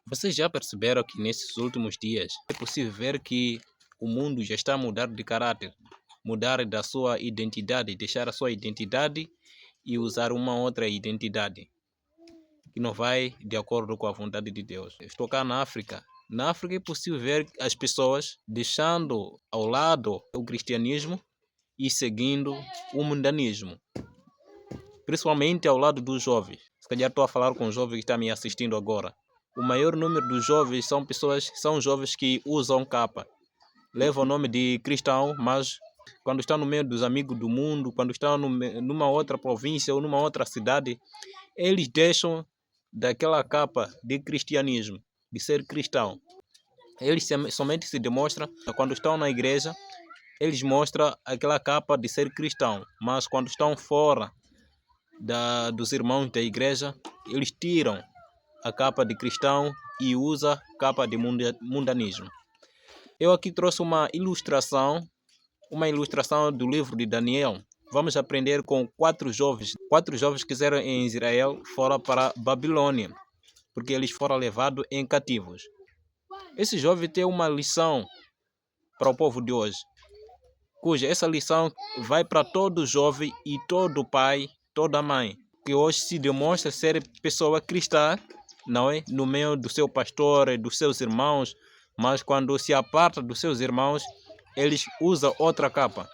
Vocês já perceberam que nesses últimos dias é possível ver que o mundo já está a mudar de caráter, mudar da sua identidade, deixar a sua identidade e usar uma outra identidade que não vai de acordo com a vontade de Deus. Estou cá na África. Na África é possível ver as pessoas deixando ao lado o cristianismo e seguindo o mundanismo, principalmente ao lado dos jovens. Se calhar estou a falar com um jovem que está me assistindo agora. O maior número dos jovens são jovens que usam capa, levam o nome de cristão, mas quando estão no meio dos amigos do mundo, quando estão numa outra província ou numa outra cidade, eles deixam daquela capa de cristianismo, de ser cristão. Eles somente se demonstram quando estão na igreja, eles mostram aquela capa de ser cristão, mas quando estão fora dos irmãos da igreja, eles tiram a capa de cristão e usam a capa de mundanismo. Eu aqui trouxe uma ilustração do livro de Daniel. Vamos aprender com quatro jovens que fizeram em Israel fora para Babilônia, porque eles foram levados em cativos. Esse jovem tem uma lição para o povo de hoje, cuja essa lição vai para todo jovem e todo pai, toda mãe, que hoje se demonstra ser pessoa cristã, não é? No meio do seu pastor, dos seus irmãos, mas quando se aparta dos seus irmãos, eles usam outra capa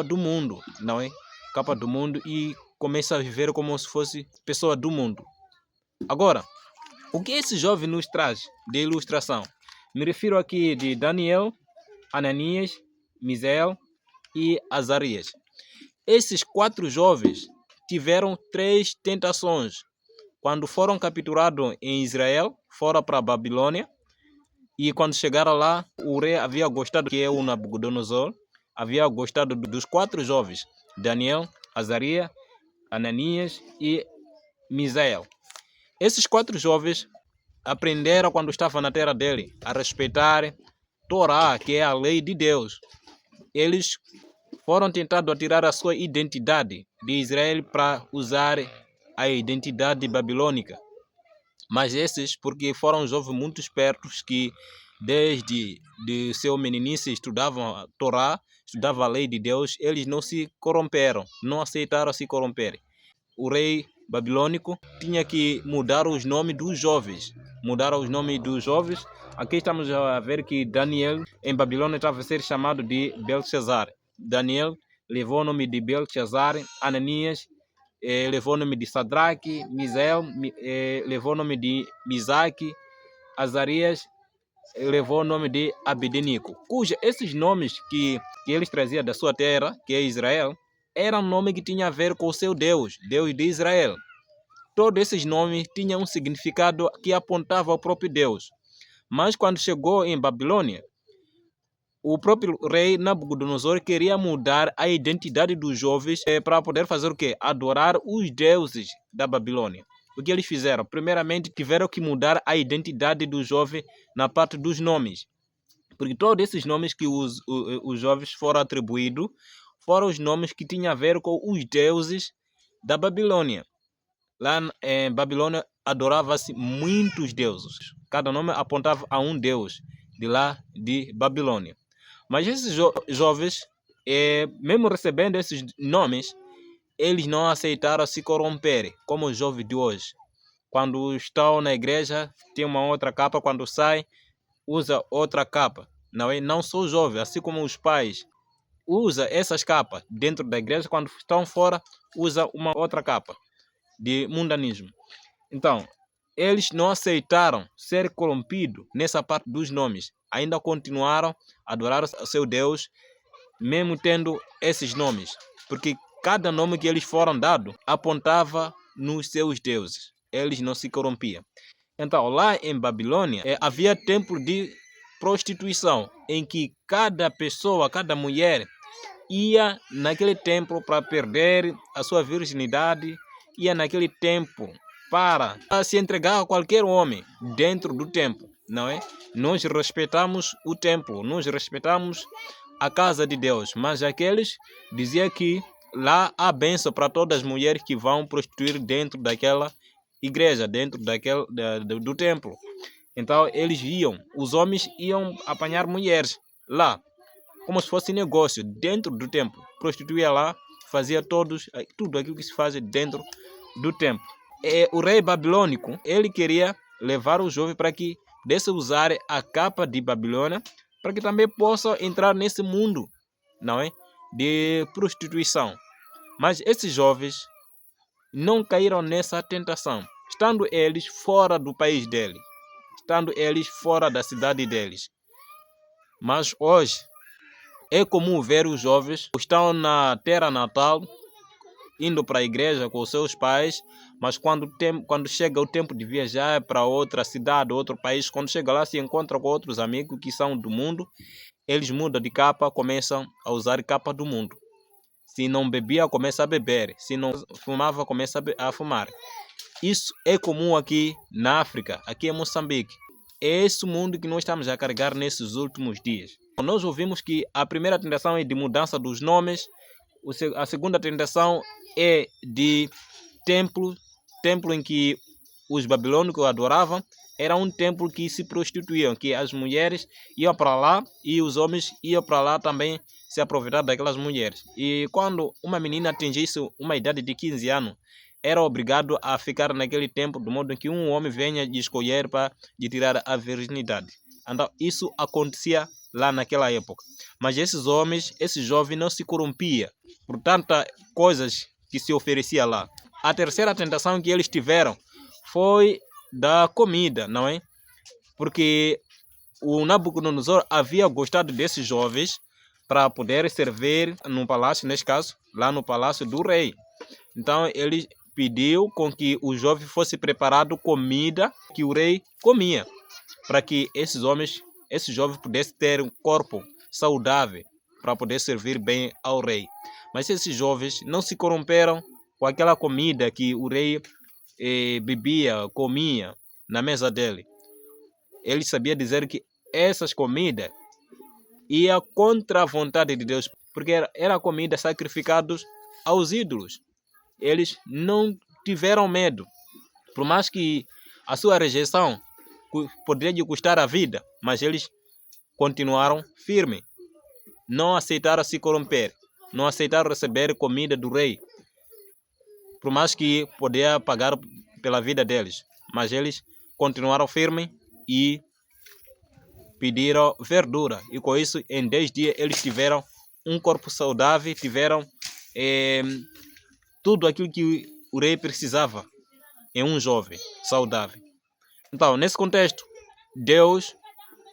do mundo, não é? Capa do mundo, e começa a viver como se fosse pessoa do mundo. Agora, o que esse jovem nos traz de ilustração? Me refiro aqui de Daniel, Ananias, Misael e Azarias. Esses quatro jovens tiveram 3 tentações. Quando foram capturados em Israel, foram para a Babilônia, e quando chegaram lá, o rei havia gostado, que é o Nabucodonosor, havia gostado dos 4 jovens, Daniel, Azarias, Ananias e Misael. Esses 4 jovens aprenderam, quando estavam na terra dele, a respeitar Torá, que é a lei de Deus. Eles foram tentando tirar a sua identidade de Israel para usar a identidade babilônica. Mas esses, porque foram jovens muito espertos que desde de seu meninice estudavam a Torá, estudavam a lei de Deus, eles não se corromperam, não aceitaram se corromper. O rei babilônico tinha que mudar os nomes dos jovens. Mudaram os nomes dos jovens. Aqui estamos a ver que Daniel em Babilônia estava a ser chamado de Belteshazzar. Daniel levou o nome de Belteshazzar. Ananias levou o nome de Sadraque. Misael levou o nome de Misaque. Azarias levou o nome de Abednego, esses nomes que eles traziam da sua terra, que é Israel, era um nome que tinha a ver com o seu Deus, Deus de Israel. Todos esses nomes tinham um significado que apontava ao próprio Deus. Mas quando chegou em Babilônia, o próprio rei Nabucodonosor queria mudar a identidade dos jovens para poder fazer o quê? Adorar os deuses da Babilônia. O que eles fizeram? Primeiramente, tiveram que mudar a identidade do jovem na parte dos nomes. Porque todos esses nomes que os jovens foram atribuídos foram os nomes que tinham a ver com os deuses da Babilônia. Lá em Babilônia adorava-se muitos deuses. Cada nome apontava a um deus de lá de Babilônia. Mas esses jovens, mesmo recebendo esses nomes, eles não aceitaram se corromper, como os jovens de hoje. Quando estão na igreja, tem uma outra capa, quando sai, usa outra capa. Não só os jovens, assim como os pais, usa essas capas dentro da igreja, quando estão fora, usa uma outra capa de mundanismo. Então, eles não aceitaram ser corrompidos nessa parte dos nomes. Ainda continuaram a adorar o seu Deus, mesmo tendo esses nomes. Porque cada nome que eles foram dados apontava nos seus deuses. Eles não se corrompiam. Então, lá em Babilônia, havia templo de prostituição, em que cada pessoa, cada mulher, ia naquele templo para perder a sua virginidade, ia naquele templo para se entregar a qualquer homem dentro do templo, não é? Nós respeitamos o templo, nós respeitamos a casa de Deus, mas aqueles diziam que lá há bênção para todas as mulheres que vão prostituir dentro daquela igreja, dentro do templo. Então eles iam, os homens iam apanhar mulheres lá, como se fosse negócio, dentro do templo. Prostituía lá, fazia tudo aquilo que se faz dentro do templo. O rei babilônico, ele queria levar o jovem para que pudesse usar a capa de Babilônia, para que também possa entrar nesse mundo, não é, de prostituição. Mas esses jovens não caíram nessa tentação, estando eles fora do país deles, estando eles fora da cidade deles. Mas hoje é comum ver os jovens que estão na terra natal, indo para a igreja com os seus pais, mas quando chega o tempo de viajar para outra cidade, outro país, quando chega lá se encontra com outros amigos que são do mundo, eles mudam de capa, começam a usar capa do mundo. Se não bebia, começa a beber. Se não fumava, começa a fumar. Isso é comum aqui na África, aqui em Moçambique. É esse mundo que nós estamos a carregar nesses últimos dias. Nós ouvimos que a primeira tentação é de mudança dos nomes, a segunda tentação é de templo em que os babilônicos adoravam. Era um templo que se prostituíam, que as mulheres iam para lá e os homens iam para lá também se aproveitar daquelas mulheres. E quando uma menina atingisse uma idade de 15 anos, era obrigado a ficar naquele templo, do modo que um homem venha de escolher para de tirar a virginidade. Então, isso acontecia lá naquela época. Mas esses homens, esses jovens não se corrompiam por tantas coisas que se oferecia lá. A terceira tentação que eles tiveram foi da comida, não é? Porque o Nabucodonosor havia gostado desses jovens para poder servir no palácio, neste caso, lá no palácio do rei. Então ele pediu com que o jovem fosse preparado comida que o rei comia, para que esses jovens pudessem ter um corpo saudável para poder servir bem ao rei. Mas esses jovens não se corromperam com aquela comida que o rei bebia, comia na mesa dele. Ele sabia dizer que essas comidas ia contra a vontade de Deus, porque era comida sacrificados aos ídolos. Eles não tiveram medo, por mais que a sua rejeição poderia lhe custar a vida, mas eles continuaram firmes, não aceitaram se corromper, não aceitaram receber comida do rei, por mais que podia pagar pela vida deles, mas eles continuaram firmes e pediram verdura, e com isso em 10 dias eles tiveram um corpo saudável, tiveram tudo aquilo que o rei precisava em um jovem saudável. Então, nesse contexto, Deus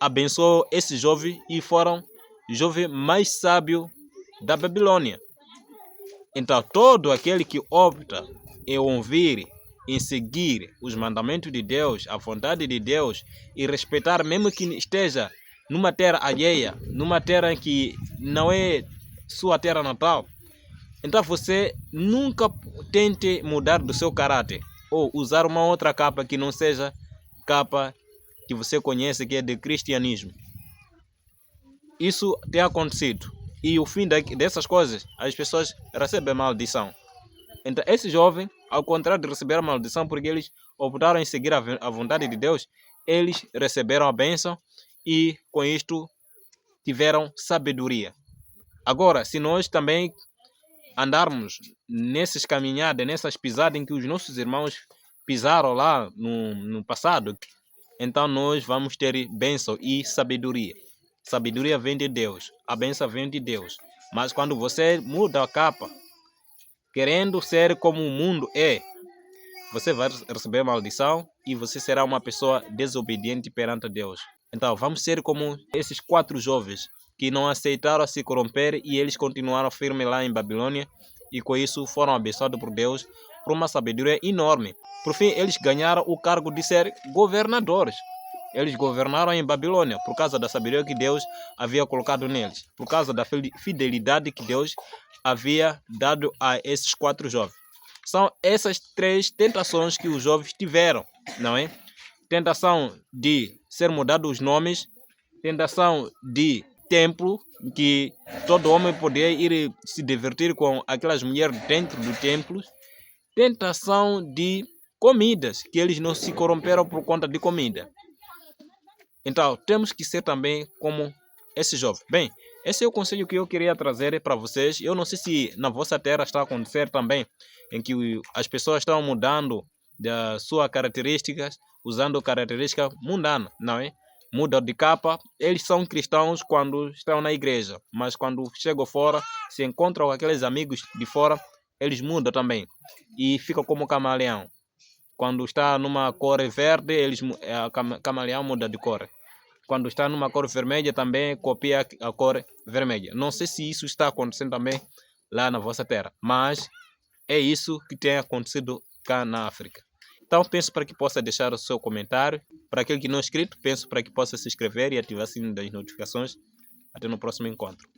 abençoou esse jovem e foram o jovem mais sábio da Babilônia. Então, todo aquele que opta em ouvir, em seguir os mandamentos de Deus, a vontade de Deus e respeitar, mesmo que esteja numa terra alheia, numa terra que não é sua terra natal, então você nunca tente mudar do seu caráter ou usar uma outra capa que não seja capa que você conhece, que é de cristianismo. Isso tem acontecido. E o fim dessas coisas, as pessoas recebem maldição. Então esse jovem, ao contrário de receber a maldição, porque eles optaram em seguir a vontade de Deus, eles receberam a bênção e com isto tiveram sabedoria. Agora, se nós também andarmos nessas caminhadas, nessas pisadas em que os nossos irmãos pisaram lá no passado, então nós vamos ter bênção e sabedoria. Sabedoria vem de Deus, a bênção vem de Deus. Mas quando você muda a capa, querendo ser como o mundo é, você vai receber maldição e você será uma pessoa desobediente perante Deus. Então vamos ser como esses 4 jovens que não aceitaram se corromper e eles continuaram firmes lá em Babilônia e com isso foram abençoados por Deus por uma sabedoria enorme. Por fim, eles ganharam o cargo de ser governadores. Eles governaram em Babilônia por causa da sabedoria que Deus havia colocado neles, por causa da fidelidade que Deus havia dado a esses 4 jovens. São essas 3 tentações que os jovens tiveram, não é? Tentação de ser mudado os nomes, tentação de templo, que todo homem podia ir se divertir com aquelas mulheres dentro do templo, tentação de comidas, que eles não se corromperam por conta de comida. Então, temos que ser também como esse jovem. Bem, esse é o conselho que eu queria trazer para vocês. Eu não sei se na vossa terra está a acontecer também, em que as pessoas estão mudando das suas características, usando características mundanas, não é? Mudam de capa. Eles são cristãos quando estão na igreja, mas quando chegam fora, se encontram com aqueles amigos de fora, eles mudam também e ficam como camaleão. Quando está numa cor verde, camaleão muda de cor. Quando está numa cor vermelha, também copia a cor vermelha. Não sei se isso está acontecendo também lá na vossa terra, mas é isso que tem acontecido cá na África. Então, penso para que possa deixar o seu comentário. Para aquele que não é inscrito, penso para que possa se inscrever e ativar o sininho das notificações. Até no próximo encontro.